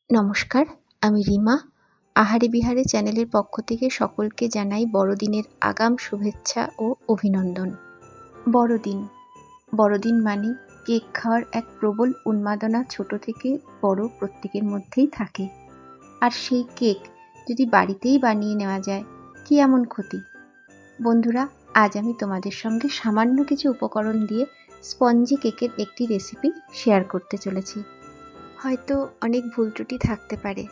নমস্কার, আমি রিমা। আহারে বিহারে চ্যানেলের পক্ষ থেকে সকলকে জানাই বড়দিনের আগাম শুভেচ্ছা ও অভিনন্দন। বড়দিন মানে কেক খাওয়ার এক প্রবল উন্মাদনা ছোট থেকে বড় প্রত্যেকের মধ্যেই থাকে। আর সেই কেক যদি বাড়িতেই বানিয়ে নেওয়া যায়, কি এমন ক্ষতি? বন্ধুরা, আজ আমি তোমাদের সঙ্গে সামান্য কিছু উপকরণ দিয়ে স্পঞ্জি কেকের একটি রেসিপি শেয়ার করতে চলেছি। হয়তো অনেক ভুল ত্রুটি থাকতে পারে।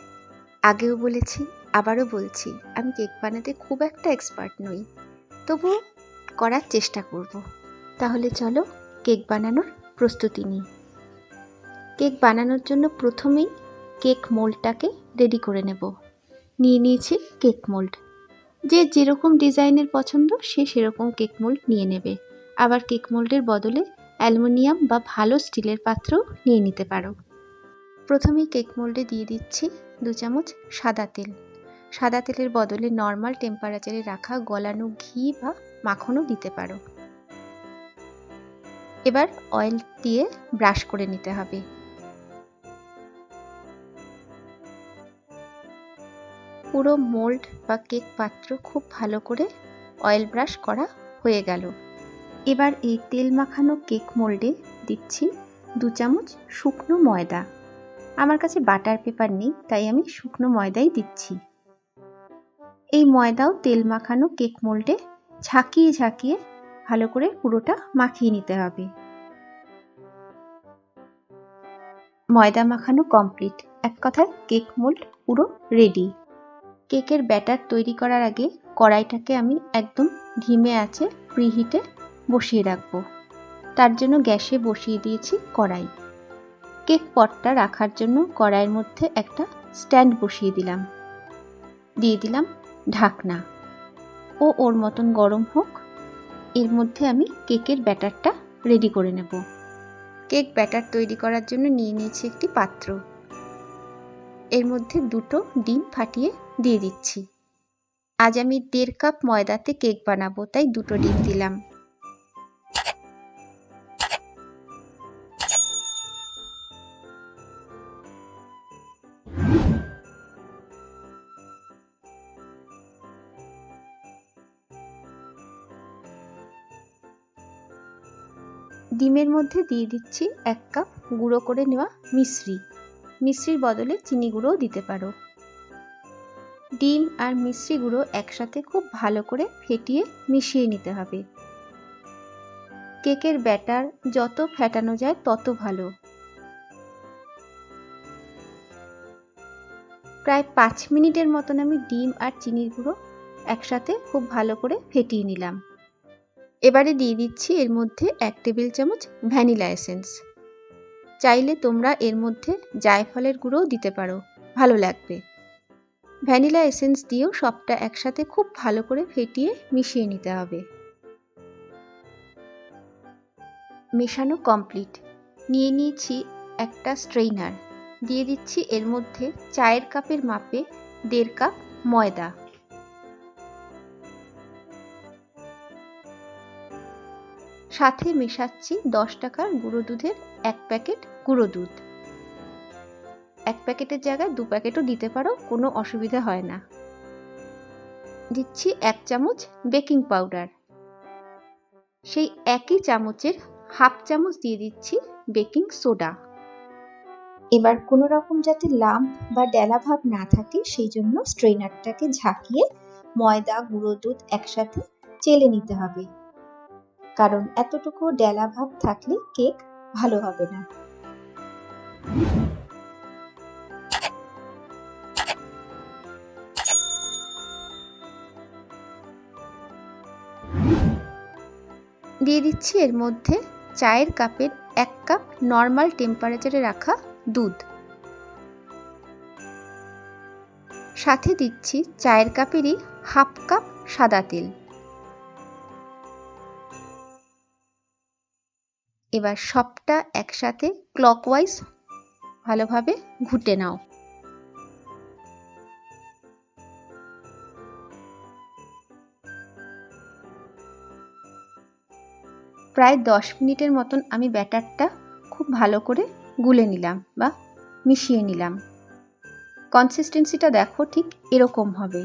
আগেও বলেছি, আবারও বলছি, আমি কেক বানাতে খুব একটা এক্সপার্ট নই, তবুও করার চেষ্টা করব। তাহলে চলো কেক বানানোর প্রস্তুতি নিই। কেক বানানোর জন্য প্রথমেই কেক মোল্ডটাকে রেডি করে নেব। নিয়ে নিয়েছি কেক মোল্ড। যে যেরকম ডিজাইনের পছন্দ সে সেরকম কেক মোল্ড নিয়ে নেবে। আবার কেক মোল্ডের বদলে অ্যালুমিনিয়াম বা ভালো স্টিলের পাত্রও নিয়ে নিতে পারো। প্রথমেই কেক মোল্ডে দিয়ে দিচ্ছি 2 চামচ সাদা তেল। সাদা তেলের বদলে নর্মাল টেম্পারেচারে রাখা গলানো ঘি বা মাখনও দিতে পারো। এবার অয়েল দিয়ে ব্রাশ করে নিতে হবে। পুরো মোল্ড বা কেক পাত্র খুব ভালো করে অয়েল ব্রাশ করা হয়ে গেল। এবার এই তেল মাখানো কেক মোল্ডে দিচ্ছি 2 চামচ শুকনো ময়দা। আমার কাছে বাটার পেপার নেই, তাই আমি শুকনো ময়দাই দিচ্ছি। এই ময়দাও তেল মাখানো কেক মোল্ডে ঝাঁকিয়ে ঝাঁকিয়ে ভালো করে পুরোটা মাখিয়ে নিতে হবে। ময়দা মাখানো কমপ্লিট। এক কথায় কেক মোল্ড পুরো রেডি। কেকের ব্যাটার তৈরি করার আগে কড়াইটাকে আমি একদম ধিমে আঁচে প্রিহিটে বসিয়ে রাখবো। তার জন্য গ্যাসে বসিয়ে দিয়েছি কড়াই। কেক পটটা রাখার জন্য কড়াইয়ের মধ্যে একটা স্ট্যান্ড বসিয়ে দিলাম। দিয়ে দিলাম ঢাকনা। ওর মতন গরম হোক। এর মধ্যে আমি কেকের ব্যাটারটা রেডি করে নেব। কেক ব্যাটার তৈরি করার জন্য নিয়ে নিয়েছি একটি পাত্র। এর মধ্যে 2টো ডিম ফাটিয়ে দিয়ে দিচ্ছি। আজ আমি 1.5 কাপ ময়দাতে কেক বানাবো, তাই 2টো ডিম দিলাম। ডিমের মধ্যে দিয়ে দিচ্ছি 1 কাপ গুঁড়ো করে নেওয়া মিশ্রি। মিশ্রির বদলে চিনি গুঁড়োও দিতে পারো। ডিম আর মিশ্রি গুঁড়ো একসাথে খুব ভালো করে ফেটিয়ে মিশিয়ে নিতে হবে। কেকের ব্যাটার যত ফেটানো যায় তত ভালো। প্রায় 5 মিনিটের মতন আমি ডিম আর চিনির গুঁড়ো একসাথে খুব ভালো করে ফেটিয়ে নিলাম। এবারে দিয়ে দিচ্ছি এর মধ্যে 1 টেবিল চামচ ভ্যানিলা এসেন্স। চাইলে তোমরা এর মধ্যে জায়ফলের গুঁড়োও দিতে পারো, ভালো লাগবে। ভ্যানিলা এসেন্স দিয়েও সবটা একসাথে খুব ভালো করে ফেটিয়ে মিশিয়ে নিতে হবে। মেশানো কমপ্লিট। নিয়ে নিয়েছি একটা স্ট্রেইনার। দিয়ে দিচ্ছি এর মধ্যে চায়ের কাপের মাপে 1.5 কাপ ময়দা। সাথে মেশাচ্ছি 10 টাকার গুঁড়ো দুধের 1 প্যাকেট গুঁড়ো দুধ। 1 প্যাকেটের জায়গায় 2 প্যাকেটও দিতে পারো, কোনো অসুবিধা হয় না। দিচ্ছি 1 চামচ বেকিং পাউডার। সেই একই চামচের হাফ চামচ দিয়ে দিচ্ছি বেকিং সোডা। এবার কোনো রকম যাতে লাম্প বা ডেলা ভাব না থাকে সেই জন্য স্ট্রেইনারটাকে ঝাঁকিয়ে ময়দা গুঁড়ো দুধ একসাথে চেলে নিতে হবে, কারণ এতটুকু ডেলা ভাব থাকলে কেক ভালো হবে না। দিয়ে দিচ্ছি এর মধ্যে চায়ের কাপের 1 কাপ নর্মাল টেম্পারেচারে রাখা দুধ। সাথে দিচ্ছি চায়ের কাপেরই হাফ কাপ সাদা তেল। এবার সবটা একসাথে ক্লকওয়াইজ ভালোভাবে ঘুটে নাও। প্রায় 10 মিনিটের মতন আমি ব্যাটারটা খুব ভালো করে গুলে নিলাম বা মিশিয়ে নিলাম। কনসিস্টেন্সিটা দেখো ঠিক এরকম হবে।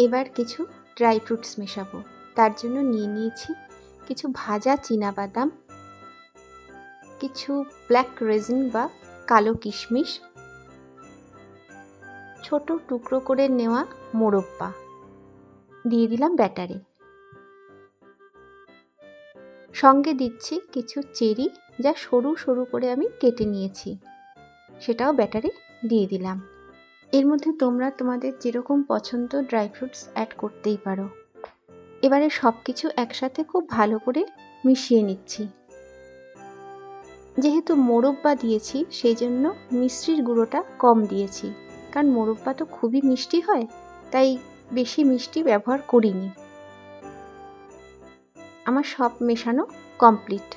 এবার কিছু ড্রাই ফ্রুটস মেশাবো। তার জন্য নিয়ে নিয়েছি কিছু ভাজা চীনাবাদাম, কিছু ব্ল্যাক রেজিন বা কালো কিশমিশ, ছোট টুকরো করে নেওয়া মোরব্বা দিয়ে দিলাম ব্যাটারে। সঙ্গে দিচ্ছি কিছু চেরি, যা সরু সরু করে আমি কেটে নিয়েছি, সেটাও ব্যাটারে দিয়ে দিলাম। এর মধ্যে তোমরা তোমাদের যেরকম পছন্দ ড্রাই ফ্রুটস অ্যাড করতেই পারো। এবারে সব কিছু একসাথে খুব ভালো করে মিশিয়ে নিচ্ছি। যেহেতু মোরব্বা দিয়েছি সেই জন্য মিষ্টির গুঁড়োটা কম দিয়েছি, কারণ মোরব্বা তো খুবই মিষ্টি হয়, তাই বেশি মিষ্টি ব্যবহার করিনি। আমার সব মেশানো কমপ্লিট।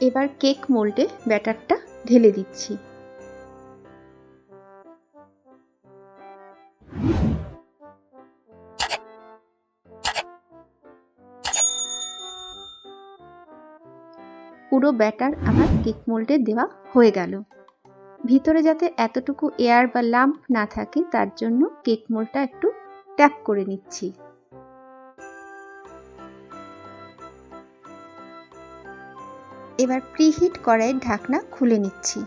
এবার কেক মোল্ডে ব্যাটারটা ঢেলে দিচ্ছি। পুরো ব্যাটার আমার কেক মোল্ডে দেওয়া হয়ে গেল। ভিতরে যাতে এতটুকু এয়ার বা লাম্প না থাকে তার জন্য কেক মোল্ডটা একটু ট্যাপ করে নিচ্ছি। এবার প্রিহিট কড়াইয়ের ঢাকনা খুলে নিচ্ছি।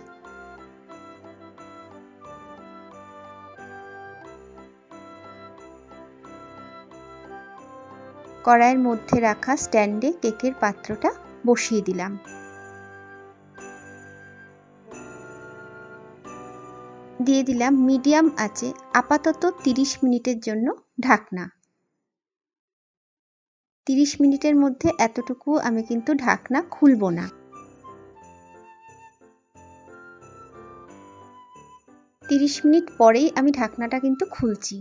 কড়াইয়ের মধ্যে রাখা স্ট্যান্ডে কেকের পাত্রটা বসিয়ে দিলাম। দিয়ে দিলাম মিডিয়াম আঁচে আপাতত 30 মিনিটের জন্য ঢাকনা। 30 মিনিটের মধ্যে এতটুকু আমি কিন্তু ঢাকনা খুলব না। তিরিশ মিনিট পরেই আমি ঢাকনাটা কিন্তু খুলছি।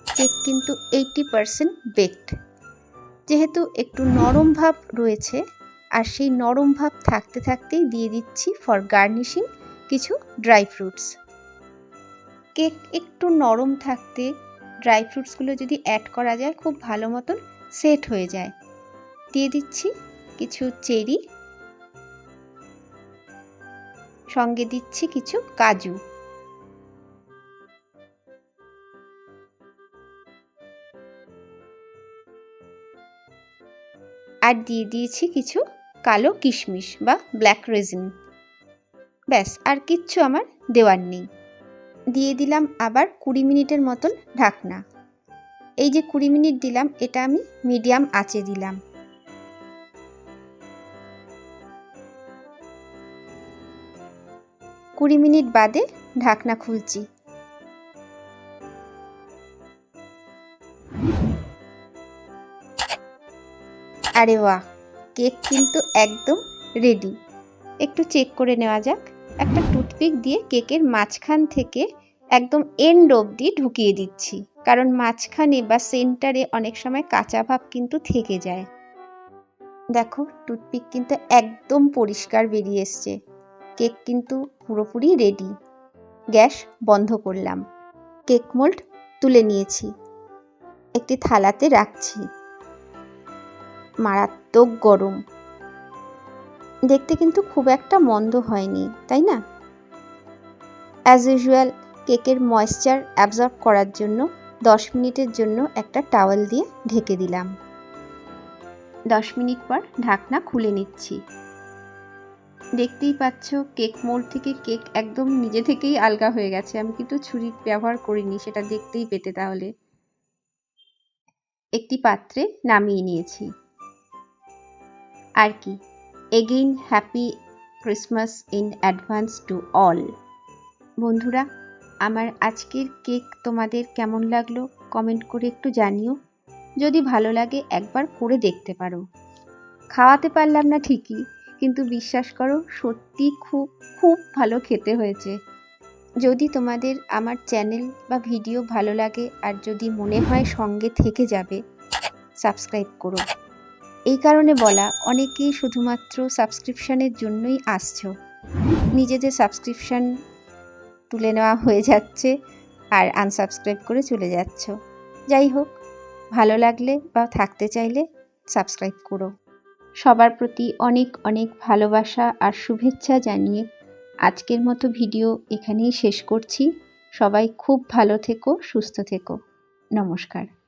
কেক কিন্তু 80% বেকড। যেহেতু একটু নরম ভাব রয়েছে, আর সেই নরম ভাব থাকতে থাকতেই দিয়ে দিচ্ছি ফর গার্নিশিং কিছু ড্রাই ফ্রুটস। কেক একটু নরম থাকতে ড্রাই ফ্রুটসগুলো যদি অ্যাড করা যায় খুব ভালো মতন সেট হয়ে যায়। দিয়ে দিচ্ছি কিছু চেরি, সঙ্গে দিচ্ছি কিছু কাজু। আর দিয়ে দিয়েছি কিছু কালো কিশমিশ বা ব্ল্যাক রেজিন। ব্যাস, আর কিচ্ছু আমার দেওয়ার নেই। দিয়ে দিলাম আবার 20 মিনিটের মতন ঢাকনা। এই যে 20 মিনিট দিলাম, এটা আমি মিডিয়াম আঁচে দিলাম। কুড়ি মিনিট বাদে ঢাকনা খুলছি। আরে বাহ, কেক কিন্তু একদম রেডি। একটু চেক করে নেওয়া যাক। একটা টুথপিক দিয়ে কেকের মাঝখান থেকে একদম এন্ড অবধি ঢুকিয়ে দিচ্ছি, কারণ মাঝখানে বা সেন্টারে অনেক সময় কাঁচা ভাব কিন্তু থেকে যায়। দেখো, টুথপিক কিন্তু একদম পরিষ্কার বেরিয়ে এসছে। কেক কিন্তু পুরোপুরি রেডি। গ্যাস বন্ধ করলাম। কেক মোল্ড তুলে নিয়েছি, একটি থালাতে রাখছি। মারাত্মক গরম, দেখতে কিন্তু খুব একটা মন্দ হয়নি, তাই না? অ্যাজ ইউজুয়াল কেকের ময়েশ্চার অ্যাবজর্ব করার জন্য 10 মিনিটের জন্য একটা টাওয়েল দিয়ে ঢেকে দিলাম। 10 মিনিট পর ঢাকনা খুলে নিচ্ছি। দেখতেই পাচ্ছ কেক মোল্ড থেকে কেক একদম নিজে থেকেই আলগা হয়ে গেছে। আমি কিন্তু ছুরি ব্যবহার করিনি, সেটা দেখতেই পেতে তাহলে। একটি পাত্রে নামিয়ে নিয়েছি। আর কি, again happy Christmas in advance to all. বন্ধুরা, আমার আজকের কেক তোমাদের কেমন লাগলো কমেন্ট করে একটু জানিও। যদি ভালো লাগে একবার করে দেখতে পারো। খাওয়াতে পারলাম না ঠিকই, কিন্তু বিশ্বাস করো সত্যি খুব খুব ভালো খেতে হয়েছে। যদি তোমাদের আমার চ্যানেল বা ভিডিও ভালো লাগে আর যদি মনে হয় সঙ্গে থেকে যাবে, সাবস্ক্রাইব করো। এই কারণে বলা, অনেকেই শুধুমাত্র সাবস্ক্রিপশানের জন্যই আসছো। নিজেদের সাবস্ক্রিপশান তুলে নেওয়া হয়ে যাচ্ছে আর আনসাবস্ক্রাইব করে চলে যাচ্ছ। যাই হোক, ভালো লাগলে বা থাকতে চাইলে সাবস্ক্রাইব করো। সবার প্রতি অনেক অনেক ভালোবাসা আর শুভেচ্ছা জানিয়ে আজকের মতো ভিডিও এখানেই শেষ করছি। সবাই খুব ভালো থেকো, সুস্থ থেকো। নমস্কার।